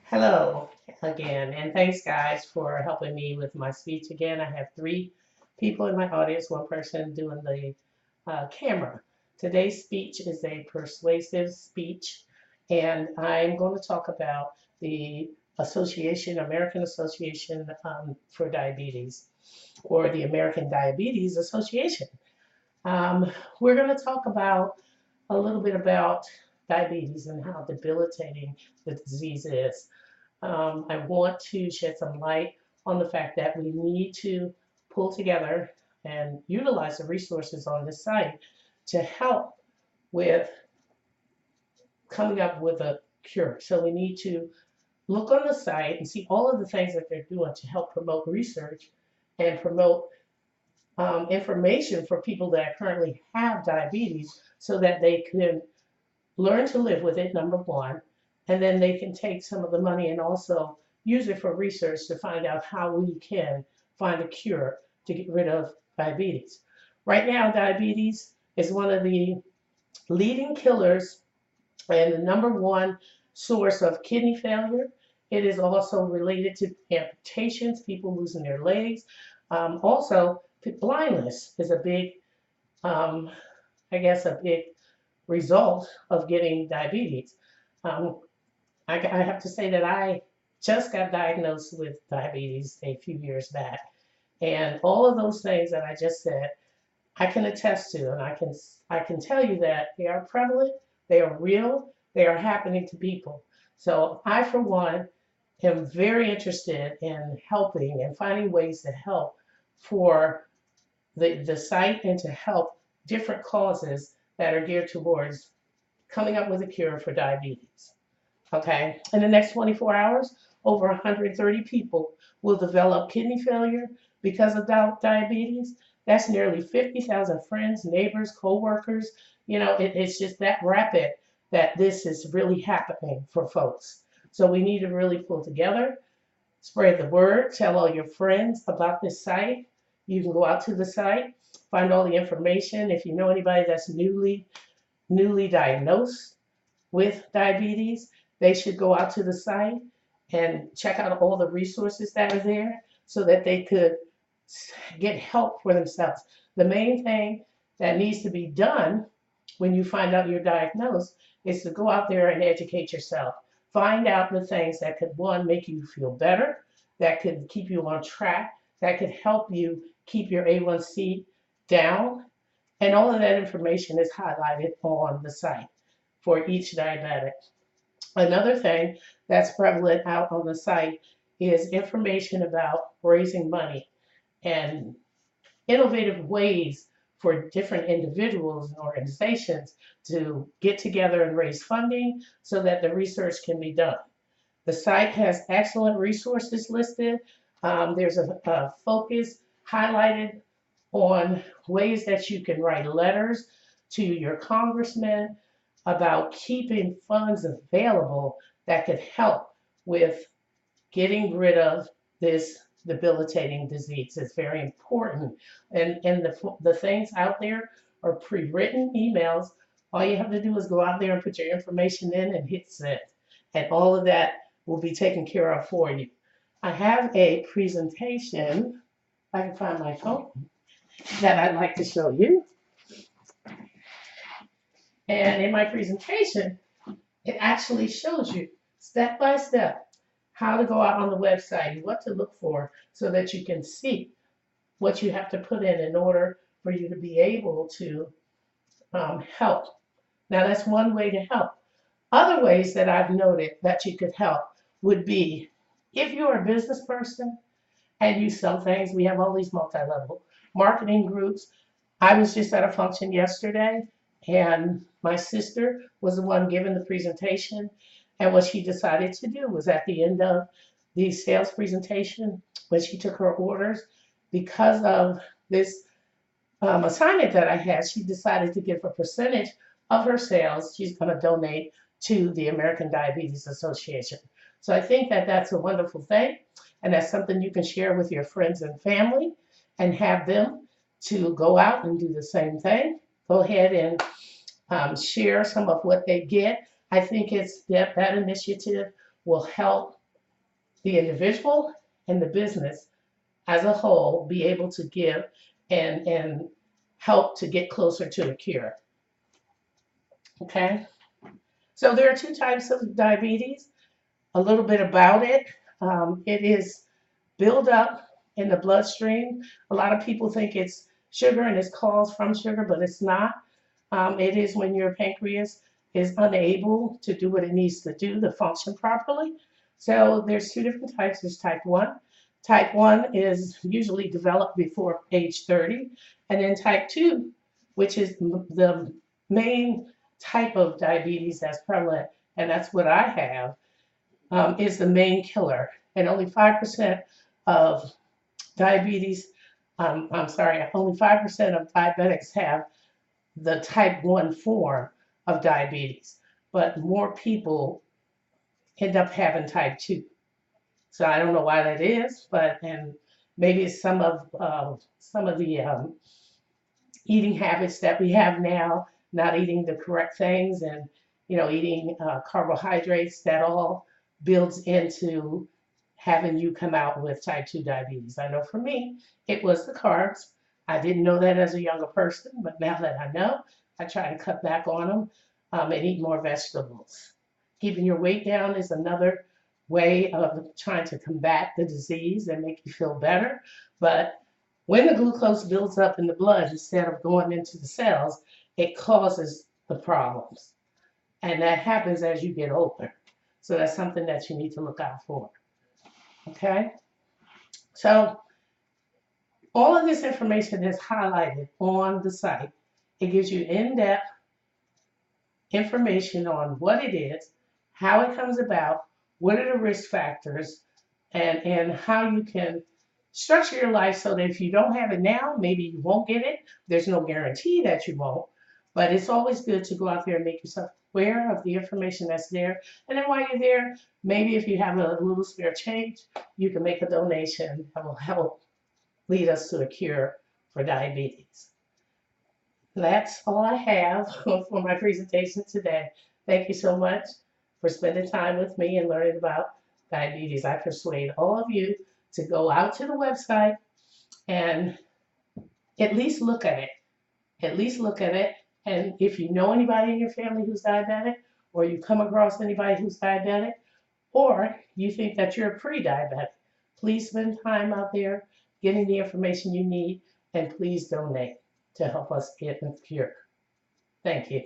Hello again, and thanks guys for helping me with my speech again. I have three people in my audience, one person doing the camera. Today's speech is a persuasive speech, and I'm going to talk about the American Association for Diabetes, or the American Diabetes Association. We're going to talk about a little bit about diabetes and how debilitating the disease is. I want to shed some light on the fact that we need to pull together and utilize the resources on this site to help with coming up with a cure. So we need to look on the site and see all of the things that they're doing to help promote research and promote information for people that currently have diabetes so that they can learn to live with it, number one, and then they can take some of the money and also use it for research to find out how we can find a cure to get rid of diabetes. Right now, diabetes is one of the leading killers and the number one source of kidney failure. It is also related to amputations, people losing their legs. Also, blindness is a big, I guess, a big result of getting diabetes. Um, I have to say that I just got diagnosed with diabetes a few years back. And all of those things that I just said, I can attest to, and I can tell you that they are prevalent, they are real, they are happening to people. So I, for one, am very interested in helping and finding ways to help for the site and to help different causes that are geared towards coming up with a cure for diabetes. Okay, in the next 24 hours, over 130 people will develop kidney failure because of diabetes. That's nearly 50,000 friends, neighbors, co-workers. It's just that rapid that this is really happening for folks. So we need to really pull together, spread the word, tell all your friends about this site. You can go out to the site, find all the information. If you know anybody that's newly diagnosed with diabetes, they should go out to the site and check out all the resources that are there so that they could get help for themselves. The main thing that needs to be done when you find out you're diagnosed is to go out there and educate yourself. Find out the things that could, one, make you feel better, that could keep you on track, that could help you keep your A1C down, and all of that information is highlighted on the site for each diabetic. Another thing that's prevalent out on the site is information about raising money and innovative ways for different individuals and organizations to get together and raise funding so that the research can be done. The site has excellent resources listed. There's a focus highlighted on ways that you can write letters to your congressman about keeping funds available that could help with getting rid of this debilitating disease. It's very important. And the things out there are pre-written emails. All you have to do is go out there and put your information in and hit send. And all of that will be taken care of for you. I have a presentation, if I can find my phone, that I'd like to show you. And in my presentation, it actually shows you step by step how to go out on the website, what to look for so that you can see what you have to put in order for you to be able to help. Now, that's one way to help. Other ways that I've noted that you could help would be if you're a business person and you sell things. We have all these multi-level marketing groups. I was just at a function yesterday, and my sister was the one giving the presentation. And what she decided to do was at the end of the sales presentation, when she took her orders, because of this assignment that I had, she decided to give a percentage of her sales. She's going to donate to the American Diabetes Association. So I think that that's a wonderful thing, and that's something you can share with your friends and family and have them to go out and do the same thing. Go ahead and share some of what they get. I think that initiative will help the individual and the business as a whole be able to give and help to get closer to a cure. Okay, so there are two types of diabetes. A little bit about it. It is build up in the bloodstream. A lot of people think it's sugar and it's caused from sugar, but it's not. It is when your pancreas is unable to do what it needs to do to function properly. So there's two different types. There's type 1. Type 1 is usually developed before age 30. And then type 2, which is the main type of diabetes that's prevalent, and that's what I have, is the main killer. And only 5% of diabetes, I'm sorry, only 5% of diabetics have the type 1 form of diabetes, but more people end up having type 2. So I don't know why that is, but and maybe it's some of the eating habits that we have now, not eating the correct things, and eating carbohydrates. That all builds into having you come out with type 2 diabetes. I know for me, it was the carbs. I didn't know that as a younger person, but now that I know, I try to cut back on them and eat more vegetables. Keeping your weight down is another way of trying to combat the disease and make you feel better. But when the glucose builds up in the blood instead of going into the cells, it causes the problems. And that happens as you get older. So that's something that you need to look out for. Okay? So all of this information is highlighted on the site. It gives you in-depth information on what it is, how it comes about, what are the risk factors, and how you can structure your life so that if you don't have it now, maybe you won't get it. There's no guarantee that you won't, but it's always good to go out there and make yourself aware of the information that's there. And then while you're there, maybe if you have a little spare change, you can make a donation that will help lead us to a cure for diabetes. That's all I have for my presentation today. Thank you so much for spending time with me and learning about diabetes. I persuade all of you to go out to the website and at least look at it. At least look at it. And if you know anybody in your family who's diabetic, or you come across anybody who's diabetic, or you think that you're pre-diabetic, please spend time out there getting the information you need, and please donate to help us get the cure. Thank you.